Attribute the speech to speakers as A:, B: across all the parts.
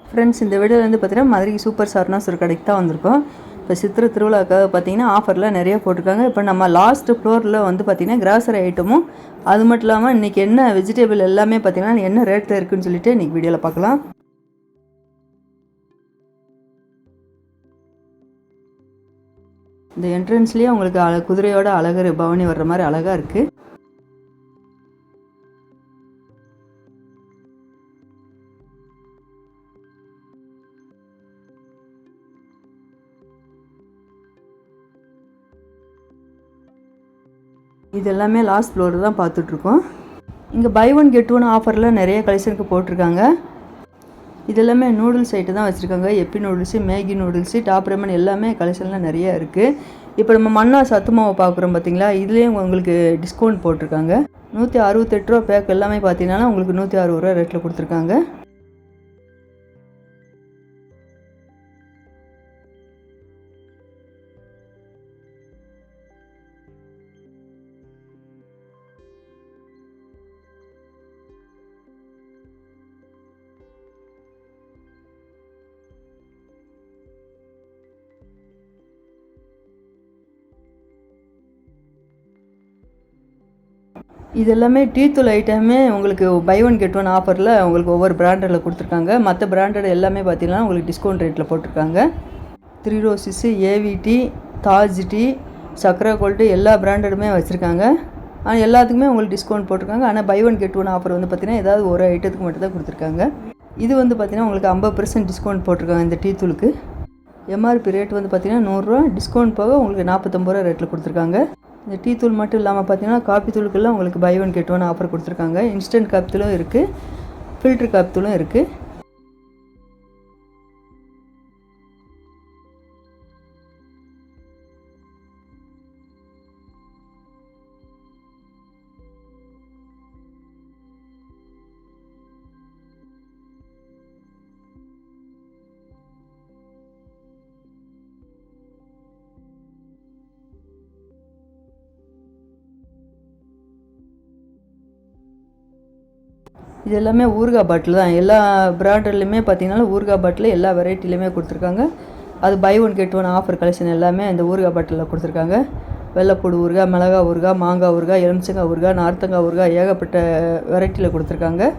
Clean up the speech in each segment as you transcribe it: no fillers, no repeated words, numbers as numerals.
A: Friends, இந்த வீடியோவில் வந்து பார்த்தீங்கன்னா மதுரை சூப்பர் சார்னாஸ் ஒரு கடைக்கு தான் வந்திருக்கோம். இப்போ சித்திரை திருவிழாக்காக பார்த்தீங்கன்னா ஆஃபர்லாம் நிறைய போட்டிருக்காங்க. இப்போ நம்ம லாஸ்ட் ஃப்ளோரில் வந்து பார்த்தீங்கன்னா கிராசரி ஐட்டமும் அது மட்டும் இல்லாமல் இன்றைக்கி என்ன வெஜிடபிள் எல்லாமே பார்த்தீங்கன்னா என்ன ரேட்டில் இருக்குதுன்னு சொல்லிட்டு இன்றைக்கி வீடியோவில் பார்க்கலாம். இந்த என்ட்ரன்ஸ்லேயே உங்களுக்கு குதிரையோட அழகர் பவனி வர்ற மாதிரி அழகாக இருக்குது. இது எல்லாமே லாஸ்ட் ஃப்ளோர் தான் பார்த்துட்ருக்கோம். இங்கே பை ஒன் கெட் ஒன் ஆஃபரில் நிறைய கலெக்ஷனுக்கு போட்டிருக்காங்க. இது எல்லாமே நூடுல்ஸ் ஐட்டம் தான் வச்சுருக்காங்க. எப்பி நூடுல்ஸு, மேகி நூடுல்ஸு, டாப் ரெமன் எல்லாமே கலெக்ஷன்லாம் நிறையா இருக்குது. இப்போ நம்ம மன்னா சத்து மாவை பார்க்குறோம் பார்த்தீங்களா, இதுலேயும் உங்களுக்கு டிஸ்கவுண்ட் போட்டிருக்காங்க. 168 ரூபா பேக் எல்லாமே பார்த்தீங்கன்னா உங்களுக்கு 160 ரூபா ரேட்டில் கொடுத்துருக்காங்க. இது எல்லாமே டீ தூள் ஐட்டமே உங்களுக்கு பை ஒன் கெட் ஒன் ஆஃபரில் உங்களுக்கு ஒவ்வொரு பிராண்டில் கொடுத்துருக்காங்க. மற்ற பிராண்டட் எல்லாமே பார்த்தீங்கன்னா உங்களுக்கு டிஸ்கவுண்ட் ரேட்டில் போட்டிருக்காங்க. 3 roses, AVT, Taj tea, Chakra gold எல்லா பிராண்டடுமே வச்சுருக்காங்க. ஆனால் எல்லாத்துக்குமே உங்களுக்கு டிஸ்கவுண்ட் போட்டிருக்காங்க. ஆனால் buy one get one offer வந்து பார்த்திங்கன்னா ஏதாவது ஒரு ஐட்டத்துக்கு மட்டும் தான் கொடுத்துருக்காங்க. இது வந்து பார்த்திங்கன்னா உங்களுக்கு 50% டிஸ்கவுண்ட் போட்டிருக்காங்க. இந்த டீ தூளுக்கு எம்ஆர்பி ரேட் வந்து பார்த்திங்கன்னா 100 ரூபா, டிஸ்கவுண்ட் போக உங்களுக்கு 49 ரூபா ரேட்டில் கொடுத்துருக்காங்க. இந்த டீ தூள் மட்டும் இல்லாமல் பார்த்தீங்கன்னா காப்பி தூளுக்கெல்லாம் உங்களுக்கு buy one get one offer கொடுத்துருக்காங்க. இன்ஸ்டன்ட் காப்பி தூளும் இருக்குது, ஃபில்ட்ரு காப்பி தூளும் இருக்குது. இது எல்லாமே ஊறுகாய் பாட்டில் தான். எல்லா பிராண்டட்லையுமே பார்த்தீங்கன்னா ஊறுகாய் பாட்டில் எல்லா வெரைட்டிலையுமே கொடுத்துருக்காங்க. அது buy one get one offer collection எல்லாமே இந்த ஊறுகாய் பாட்டிலில் கொடுத்துருக்காங்க. வெள்ளைப்பூடு ஊறுகாய், மிளகா ஊறுகாய், மாங்காய் ஊறுகாய், எலுமிச்சங்காய் ஊறுகாய், நார்த்தங்காய் ஊறுகாய் ஏகப்பட்ட வெரைட்டியில் கொடுத்துருக்காங்க.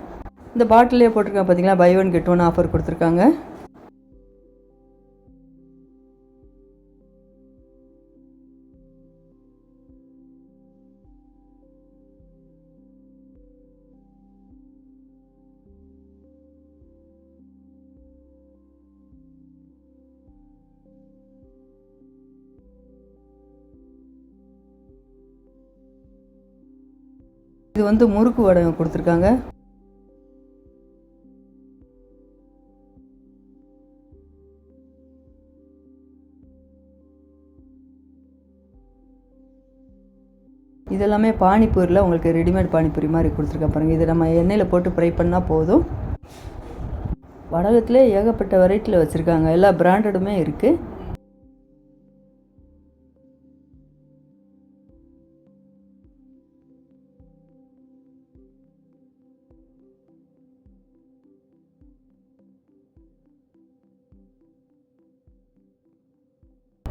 A: இந்த பாட்டிலே போட்டிருக்காங்க பார்த்தீங்களா, buy one get one offer கொடுத்துருக்காங்க. இது வந்து முறுக்கு வடை கொடுத்துருக்காங்க. இதெல்லாமே பானிபூரியில் உங்களுக்கு ரெடிமேட் பானிபூரி மாதிரி கொடுத்துருக்கா பாருங்கள். இது நம்ம எண்ணெயில் போட்டு ஃப்ரை பண்ணால் போதும். வடகத்திலே ஏகப்பட்ட வெரைட்டியில் வச்சுருக்காங்க. எல்லா பிராண்டடுமே இருக்குது.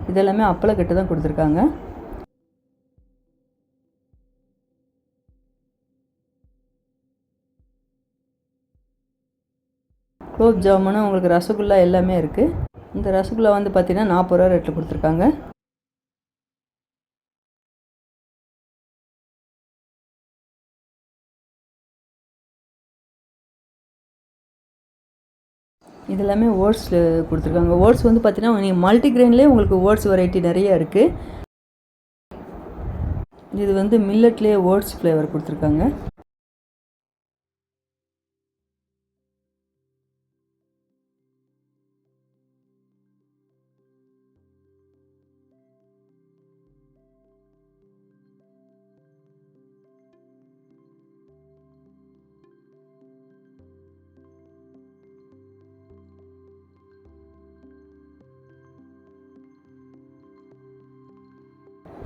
A: இதெல்லாமே அப்பளக்கட்டு தான் கொடுத்துருக்காங்க. குலோப் ஜாமுன்னு உங்களுக்கு ரசகுல்லா எல்லாமே இருக்குது. இந்த ரசகுல்லா வந்து பார்த்திங்கன்னா 40 ரூபா ரேட்டில் கொடுத்துருக்காங்க. இது எல்லாமே ஓட்ஸில் கொடுத்துருக்காங்க. ஓட்ஸ் வந்து பார்த்தீங்கன்னா நீங்கள் மல்டிக்ரெயின்லேயே உங்களுக்கு ஓட்ஸ் வெரைட்டி நிறைய இருக்குது. இது வந்து மில்லட்லேயே ஓட்ஸ் ஃப்ளேவர் கொடுத்துருக்காங்க.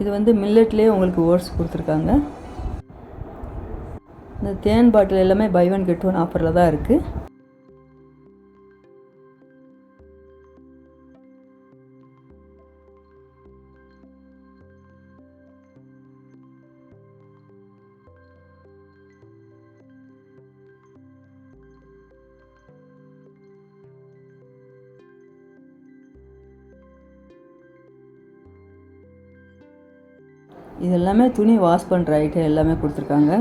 A: இது வந்து மில்லட்லேயே உங்களுக்கு ஓட்ஸ் கொடுத்துருக்காங்க. இந்த தேன் பாட்டில் எல்லாமே பை ஒன் கெட் ஒன் ஆஃபரில் தான் இருக்குது. இது எல்லாமே துணி வாஷ் பண்ணுற ஐட்டம் எல்லாமே கொடுத்துருக்காங்க.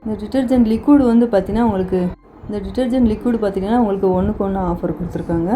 A: இந்த டிட்டர்ஜென்ட் லிக்விட் வந்து பார்த்திங்கன்னா உங்களுக்கு ஒன்றுக்கு ஒன்று ஆஃபர் கொடுத்துருக்காங்க.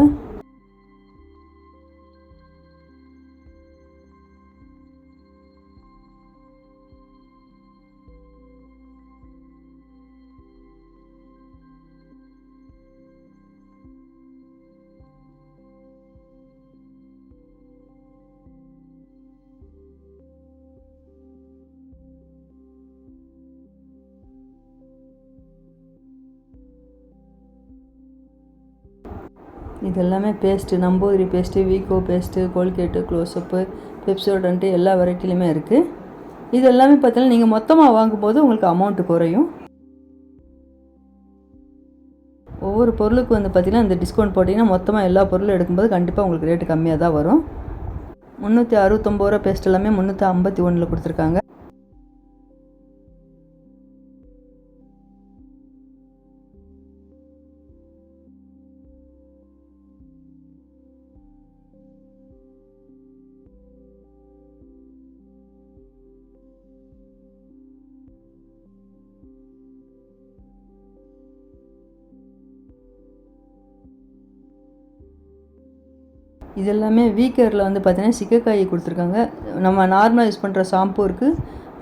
A: இது எல்லாமே paste, Namboodiri paste, Vicco paste, Colgate, Closeup, Pepsodent எல்லா வெரைட்டிலையுமே இருக்குது. இது எல்லாமே பார்த்தீங்கன்னா நீங்கள் மொத்தமாக வாங்கும்போது உங்களுக்கு அமௌண்ட்டு குறையும். ஒவ்வொரு பொருளுக்கு வந்து பார்த்திங்கன்னா இந்த டிஸ்கவுண்ட் போட்டிங்கன்னா மொத்தமாக எல்லா பொருளும் எடுக்கும்போது கண்டிப்பாக உங்களுக்கு ரேட்டு கம்மியாக தான் வரும். 369 ரூபா பேஸ்ட் எல்லாமே 351 கொடுத்துருக்காங்க. இது எல்லாமே வீக்கரில் வந்து பார்த்திங்கன்னா சிக்கைக்காய் கொடுத்துருக்காங்க. நம்ம நார்மலாக யூஸ் பண்ணுற ஷாம்பு இருக்குது,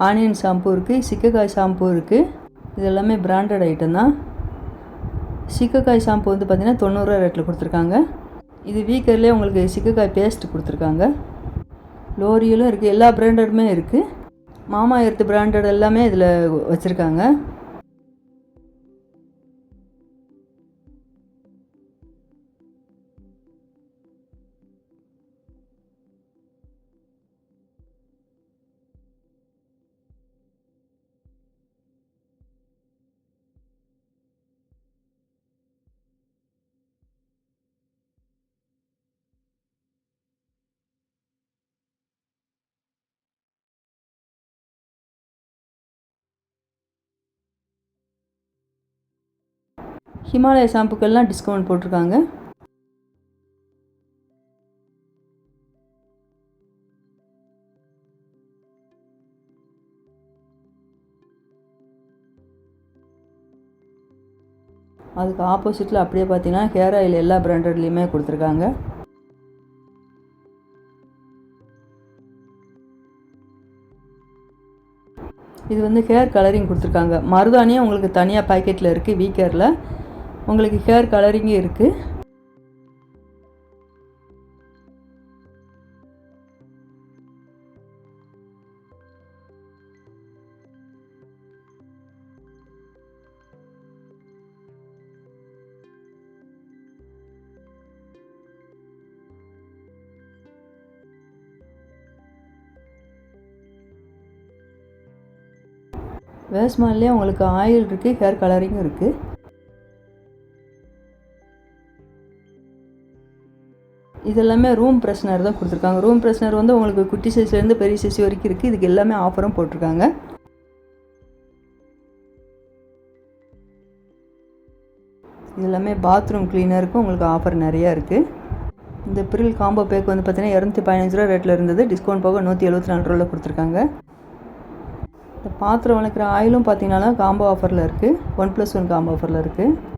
A: ஆனியன் ஷாம்பு இருக்குது, சிக்கைக்காய் ஷாம்பு இருக்குது. இது எல்லாமே பிராண்டட் ஐட்டம் தான். சிக்கைக்காய் ஷாம்பு வந்து பார்த்திங்கன்னா 90 ரூபா ரேட்டில் கொடுத்துருக்காங்க. இது வீக்கர்லேயே உங்களுக்கு சிக்கைக்காய் பேஸ்ட் கொடுத்துருக்காங்க. லோரியலும் இருக்குது, எல்லா பிராண்டடுமே இருக்குது. மாமா எர்த் பிராண்டட் எல்லாமே இதில் வச்சுருக்காங்க. ஹிமாலயா ஷாம்புக்கெல்லாம் டிஸ்கவுண்ட் போட்டிருக்காங்க. அதுக்கு ஆப்போசிட்டில் அப்படியே பார்த்தீங்கன்னா ஹேர் ஆயில் எல்லா பிராண்டட்லேயுமே கொடுத்துருக்காங்க. இது வந்து ஹேர் கலரிங் கொடுத்துருக்காங்க. மருதாணியும் உங்களுக்கு தனியாக பாக்கெட்டில் இருக்குது. வீக்கரில் உங்களுக்கு ஹேர் கலரிங்கும் இருக்குது. வேஸ்மால்லேயே உங்களுக்கு ஆயில் இருக்குது, ஹேர் கலரிங்கும் இருக்குது. இதெல்லாமே ரூம் ஃப்ரெஷ்னர் தான் கொடுத்துருக்காங்க. ரூம் ஃப்ரெஷ்னர் வந்து உங்களுக்கு குட்டி சைஸ்லேருந்து பெரிய சைஸ் வரைக்கும் இருக்குது. இதுக்கு எல்லாமே ஆஃபரும் போட்டிருக்காங்க. இது எல்லாமே பாத்ரூம் கிளீனருக்கும் உங்களுக்கு ஆஃபர் நிறையா இருக்குது. இந்த பிரில் காம்போ பேக் வந்து பார்த்திங்கன்னா 215 ரூபா ரேட்டில் இருந்தது. டிஸ்கவுண்ட் போக 174 ரூபாயில் கொடுத்துருக்காங்க. இந்த பாத்திரம் வளர்க்குற ஆயிலும் பார்த்திங்கன்னா காம்போ ஆஃபரில் இருக்குது. 1+1 காம்போ ஆஃபரில் இருக்குது.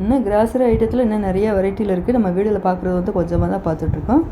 A: இன்னும் கிராசரி ஐட்டத்தில் இன்னும் நிறைய வெரைட்டியில் இருக்குது. நம்ம வீடியோவில் பார்க்குறது வந்து கொஞ்சமாக தான் பார்த்துட்ருக்கோம்.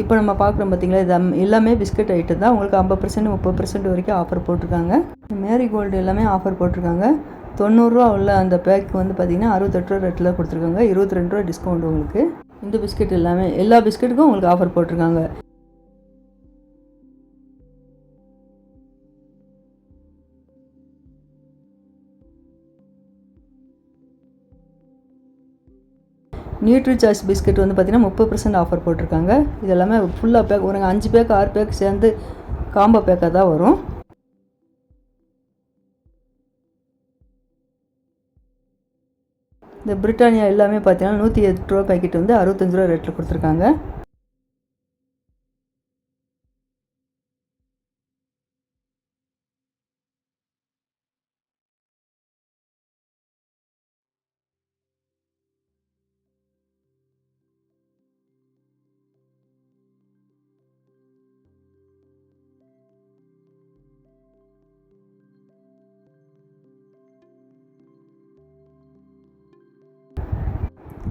A: இப்போ நம்ம பார்க்குறோம் பார்த்தீங்களா, இது எல்லாமே பிஸ்கட் ஐட்டம் தான். உங்களுக்கு 50% 30% வரைக்கும் ஆஃபர் போட்டிருக்காங்க. மேரிகோல்டு எல்லாமே ஆஃபர் போட்டிருக்காங்க. 90 ரூபா உள்ள அந்த பேக் வந்து பார்த்திங்கன்னா 68 ரூபா ரேட்டில் கொடுத்துருக்காங்க. 22 ரூபா டிஸ்கவுண்ட் உங்களுக்கு. இந்த பிஸ்கட் எல்லாமே எல்லா பிஸ்கட்டுக்கும் உங்களுக்கு ஆஃபர் போட்டிருக்காங்க. நியூட்ரி சாய்ஸ் பிஸ்கட் வந்து பார்த்திங்கன்னா 30% ஆஃபர் போட்டிருக்காங்க. இது எல்லாமே ஃபுல்லாக பேக், ஒரு 5 பேக் 6 பேக் சேர்ந்து காம்போ பேக்காக தான் வரும். இந்த பிரிட்டானியா எல்லாமே பார்த்தீங்கன்னா 108 ரூபா பேக்கெட் வந்து 65 ரூபா ரேட்டில் கொடுத்துருக்காங்க.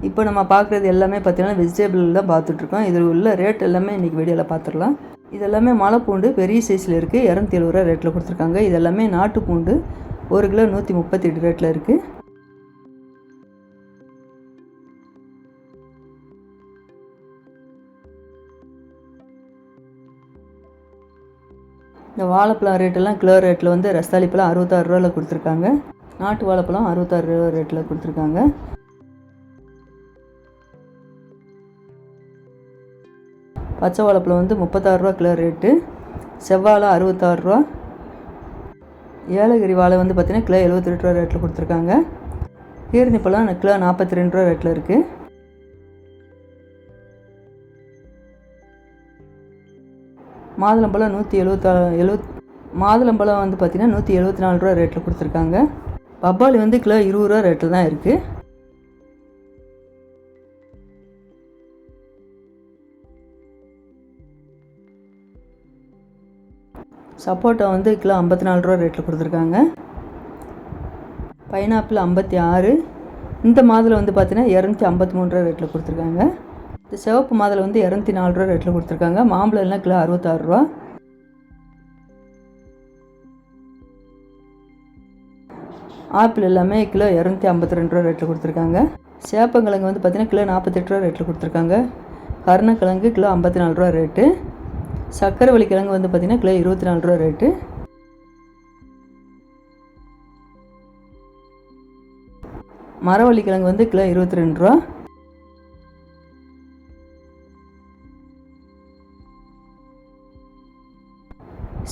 A: இப்போ நம்ம பார்க்குறது எல்லாமே பார்த்தீங்கன்னா வெஜிடபிள் தான் பார்த்துட்ருக்கோம். இதில் உள்ள ரேட் எல்லாமே இன்றைக்கி வீடியோவில் பார்த்துடலாம். இது எல்லாமே மலை பூண்டு பெரிய சைஸில் இருக்குது, 270 ரூபா ரேட்டில் கொடுத்துருக்காங்க. இது எல்லாமே நாட்டு பூண்டு 1 கிலோ 138 ரேட்டில் இருக்குது. இந்த வாழைப்பழம் ரேட்டெல்லாம் கிலோ ரேட்டில் வந்து ரஸ்தாளிப்பழம் 66 ரூபாவில் கொடுத்துருக்காங்க. நாட்டு வாழைப்பழம் 66 ரூபா ரேட்டில் கொடுத்துருக்காங்க. பச்சை வாழைப்பழம் வந்து 36 ரூபா கிலோ ரேட்டு. செவ்வாழை 66 ரூபா. ஏலகிரி வாழை வந்து பார்த்திங்கன்னா கிலோ 78 ரூபா ரேட்டில் கொடுத்துருக்காங்க. கீர்னி பழம் கிலோ 42 ரூபா ரேட்டில் இருக்குது. மாதுளம்பழம் 170 மாதுளம்பழம் வந்து பார்த்திங்கன்னா 174 ரூபா ரேட்டில் கொடுத்துருக்காங்க. பப்பாளி வந்து கிலோ 20 ரூபா ரேட்டில் தான் இருக்குது. சப்போட்டா வந்து கிலோ 54 ரூபா ரேட்டில் கொடுத்துருக்காங்க. பைனாப்பிள் 56. இந்த மாதுளை வந்து பார்த்தீங்கன்னா 253 ரூபா ரேட்டில் கொடுத்துருக்காங்க. இந்த சிவப்பு மாதுளை வந்து 204 ரூபா ரேட்டில் கொடுத்துருக்காங்க. மாம்பழம் எல்லாம் கிலோ 66 ரூபா. ஆப்பிள் எல்லாமே கிலோ 252 ரூபா ரேட்டில் கொடுத்துருக்காங்க. சேப்பங்கிழங்கு வந்து பார்த்திங்கன்னா கிலோ 48 ரூபா ரேட்டில் கொடுத்துருக்காங்க. கருணக்கிழங்கு கிலோ 54 ரூபா ரேட்டு. சக்கரவள்ளி கிழங்கு வந்து பார்த்திங்கன்னா கிலோ 24 ரூபா ரேட்டு. மரவள்ளி கிழங்கு வந்து கிலோ 22 ரூபா.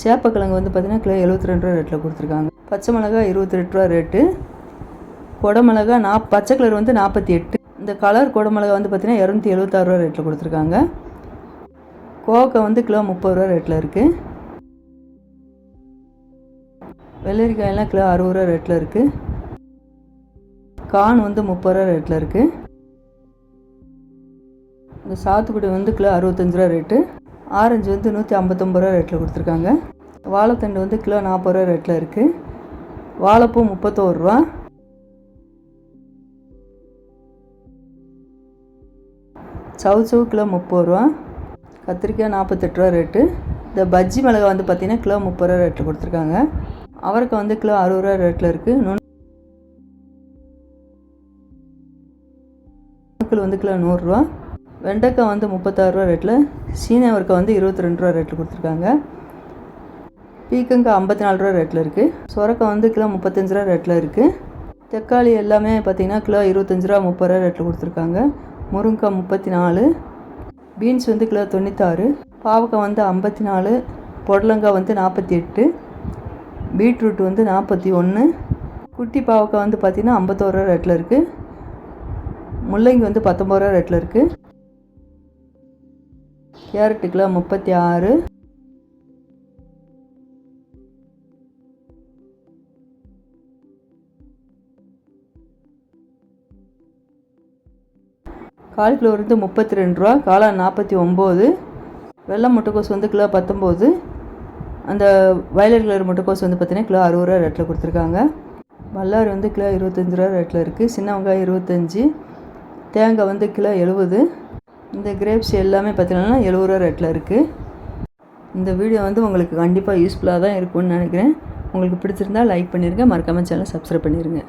A: சேப்பக்கிழங்கு வந்து பார்த்திங்கன்னா கிலோ 72 ரூபா ரேட்டில் கொடுத்துருக்காங்க. பச்சை மிளகா 28 ரூபா ரேட்டு. குடமிளகா பச்சை கலர் வந்து 48. இந்த கலர் குடமிளகா வந்து பார்த்திங்கன்னா 276 ரூபா ரேட்டில் கொடுத்துருக்காங்க. கோவக்காய் வந்து கிலோ 30 ரூபா ரேட்டில் இருக்குது. வெள்ளரிக்காயெல்லாம் கிலோ 60 ரூபா ரேட்டில் இருக்குது. கான் வந்து 30 ரூபா ரேட்டில் இருக்குது. இந்த சாத்துக்குடி வந்து கிலோ 65 ரூபா ரேட்டு. ஆரஞ்சு வந்து 159 ரூபா ரேட்டில் கொடுத்துருக்காங்க. வாழைத்தண்டு வந்து கிலோ 40 ரூபா ரேட்டில் இருக்குது. வாழைப்பூ 31 ரூபா. சவுச்சவு கிலோ 30 ரூபா. கத்திரிக்காய் 48 ரூபா ரேட்டு. இந்த பஜ்ஜி மிளகா வந்து பார்த்திங்கன்னா கிலோ 30 ரூபா ரேட்டில் கொடுத்துருக்காங்க. அவரைக்காய் வந்து கிலோ 60 ரூபா ரேட்டில் இருக்குது. நுணுக்கல் வந்து கிலோ 100 ரூபா. வெண்டைக்காய் வந்து 36 ரூபா ரேட்டில். சீனி அவரைக்காய் வந்து 22 ரூபா ரேட்டில் கொடுத்துருக்காங்க. பீக்கங்காய் 54 ரூபா ரேட்டில் இருக்குது. சொரக்காய் வந்து கிலோ 35 ரூபா ரேட்டில் இருக்குது. தக்காளி எல்லாமே பார்த்திங்கன்னா கிலோ 25 ரூபா 30 ரூபா ரேட்டில் கொடுத்துருக்காங்க. முருங்கைக்காய் 34. பீன்ஸ் வந்து கிலோ 96. பாவக்காய் வந்து 54. புடலங்காய் வந்து 48. பீட்ரூட் வந்து 41. குட்டி பாவக்காய் வந்து பார்த்திங்கன்னா 51 ரூபா ரேட்டில் இருக்குது. முள்ளங்கி வந்து 19 ரூபா ரேட்டில் இருக்குது. Carrot kilo 36. காலிஃப்ளவர் வந்து 32 ரூபா. காளான் 49. வெள்ளை முட்டைக்கோஸ் வந்து கிலோ 19. அந்த வயலட் கலர் முட்டைக்கோஸ் வந்து பார்த்திங்கன்னா கிலோ 60 ரூபா ரேட்டில் கொடுத்துருக்காங்க. வல்லாரி வந்து கிலோ 25 ரூபா ரேட்டில் இருக்குது. சின்ன வெங்காயம் 25. தேங்காய் வந்து கிலோ 70. இந்த கிரேப்ஸ் எல்லாமே பார்த்தீங்கன்னா 70 ரூபா ரேட்டில் இருக்குது. இந்த வீடியோ வந்து உங்களுக்கு கண்டிப்பாக யூஸ்ஃபுல்லாக தான் இருக்கும்னு நினைக்கிறேன். உங்களுக்கு பிடிச்சிருந்தால் லைக் பண்ணிடுங்க, மறக்காமல் சேனலை சப்ஸ்கிரைப் பண்ணிடுங்க.